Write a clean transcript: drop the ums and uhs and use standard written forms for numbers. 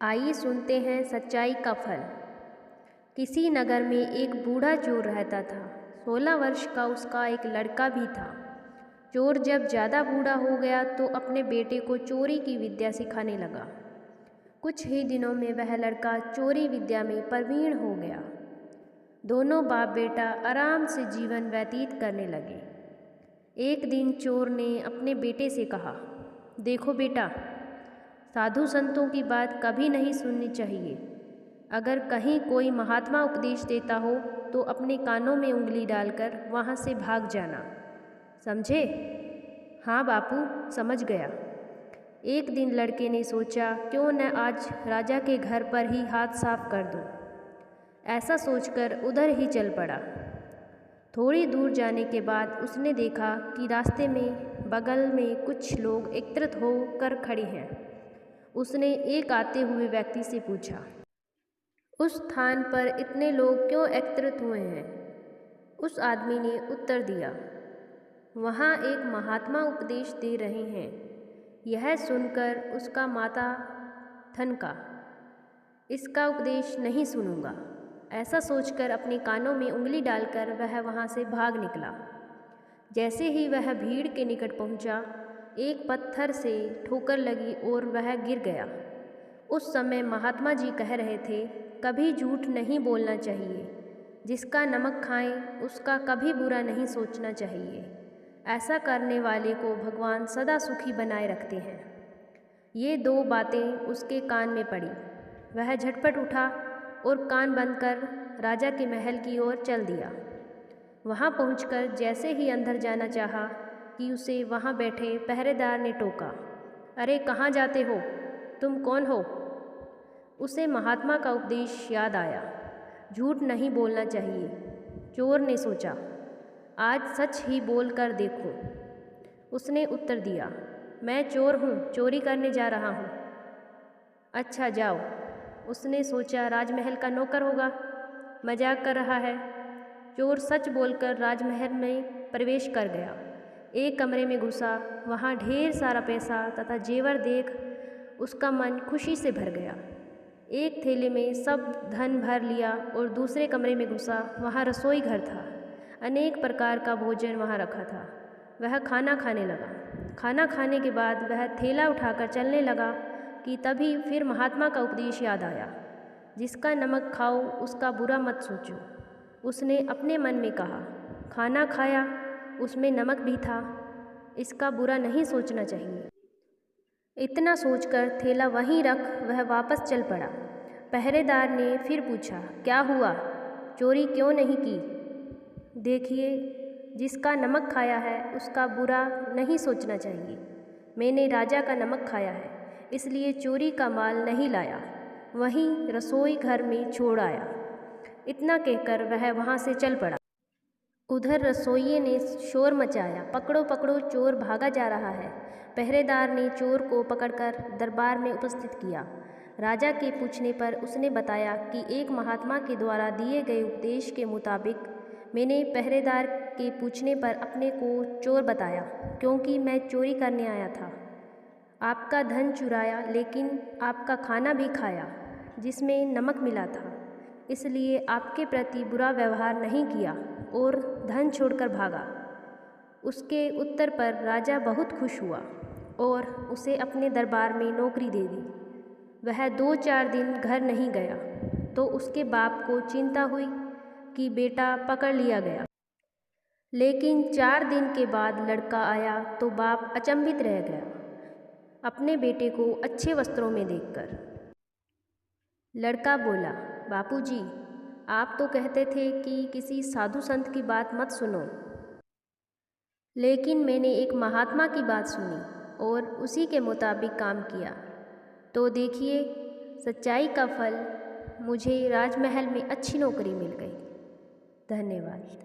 आइए सुनते हैं सच्चाई का फल। किसी नगर में एक बूढ़ा चोर रहता था। 16 वर्ष का उसका एक लड़का भी था। चोर जब ज़्यादा बूढ़ा हो गया तो अपने बेटे को चोरी की विद्या सिखाने लगा। कुछ ही दिनों में वह लड़का चोरी विद्या में प्रवीण हो गया। दोनों बाप बेटा आराम से जीवन व्यतीत करने लगे। एक दिन चोर ने अपने बेटे से कहा, देखो बेटा, साधु संतों की बात कभी नहीं सुननी चाहिए। अगर कहीं कोई महात्मा उपदेश देता हो तो अपने कानों में उंगली डालकर वहाँ से भाग जाना, समझे? हाँ बापू, समझ गया। एक दिन लड़के ने सोचा, क्यों न आज राजा के घर पर ही हाथ साफ कर दूं। ऐसा सोचकर उधर ही चल पड़ा। थोड़ी दूर जाने के बाद उसने देखा कि रास्ते में बगल में कुछ लोग एकत्रित होकर खड़े हैं। उसने एक आते हुए व्यक्ति से पूछा, उस स्थान पर इतने लोग क्यों एकत्रित हुए हैं? उस आदमी ने उत्तर दिया, वहाँ एक महात्मा उपदेश दे रहे हैं। यह सुनकर उसका माथा ठनका। इसका उपदेश नहीं सुनूंगा। ऐसा सोचकर अपने कानों में उंगली डालकर वह वहाँ से भाग निकला। जैसे ही वह भीड़ के निकट पहुँचा, एक पत्थर से ठोकर लगी और वह गिर गया। उस समय महात्मा जी कह रहे थे, कभी झूठ नहीं बोलना चाहिए। जिसका नमक खाएं उसका कभी बुरा नहीं सोचना चाहिए। ऐसा करने वाले को भगवान सदा सुखी बनाए रखते हैं। ये दो बातें उसके कान में पड़ी। वह झटपट उठा और कान बंद कर राजा के महल की ओर चल दिया। वहाँ पहुंचकर जैसे ही अंदर जाना चाहा कि उसे वहाँ बैठे पहरेदार ने टोका, अरे कहाँ जाते हो? तुम कौन हो? उसे महात्मा का उपदेश याद आया, झूठ नहीं बोलना चाहिए। चोर ने सोचा, आज सच ही बोल कर देखो। उसने उत्तर दिया, मैं चोर हूँ, चोरी करने जा रहा हूँ। अच्छा जाओ। उसने सोचा, राजमहल का नौकर होगा, मजाक कर रहा है। चोर सच बोलकर राजमहल में प्रवेश कर गया। एक कमरे में घुसा। वहाँ ढेर सारा पैसा तथा जेवर देख उसका मन खुशी से भर गया। एक थैले में सब धन भर लिया और दूसरे कमरे में घुसा। वहाँ रसोई घर था। अनेक प्रकार का भोजन वहाँ रखा था। वह खाना खाने लगा। खाना खाने के बाद वह थैला उठाकर चलने लगा कि तभी फिर महात्मा का उपदेश याद आया, जिसका नमक खाओ उसका बुरा मत सोचो। उसने अपने मन में कहा, खाना खाया, उसमें नमक भी था, इसका बुरा नहीं सोचना चाहिए। इतना सोचकर थैला वहीं रख वह वापस चल पड़ा। पहरेदार ने फिर पूछा, क्या हुआ? चोरी क्यों नहीं की? देखिए, जिसका नमक खाया है उसका बुरा नहीं सोचना चाहिए। मैंने राजा का नमक खाया है, इसलिए चोरी का माल नहीं लाया, वहीं रसोई घर में छोड़ आया। इतना कहकर वह वहाँ से चल पड़ा। उधर रसोइये ने शोर मचाया, पकड़ो पकड़ो, चोर भागा जा रहा है। पहरेदार ने चोर को पकड़कर दरबार में उपस्थित किया। राजा के पूछने पर उसने बताया कि एक महात्मा के द्वारा दिए गए उपदेश के मुताबिक मैंने पहरेदार के पूछने पर अपने को चोर बताया, क्योंकि मैं चोरी करने आया था। आपका धन चुराया, लेकिन आपका खाना भी खाया जिसमें नमक मिला था, इसलिए आपके प्रति बुरा व्यवहार नहीं किया और धन छोड़कर भागा। उसके उत्तर पर राजा बहुत खुश हुआ और उसे अपने दरबार में नौकरी दे दी। वह 2-4 दिन घर नहीं गया तो उसके बाप को चिंता हुई कि बेटा पकड़ लिया गया। लेकिन 4 दिन के बाद लड़का आया तो बाप अचंभित रह गया अपने बेटे को अच्छे वस्त्रों में देखकर। लड़का बोला, बापूजी, आप तो कहते थे कि किसी साधु संत की बात मत सुनो, लेकिन मैंने एक महात्मा की बात सुनी और उसी के मुताबिक काम किया। तो देखिए, सच्चाई का फल, मुझे राजमहल में अच्छी नौकरी मिल गई। धन्यवाद।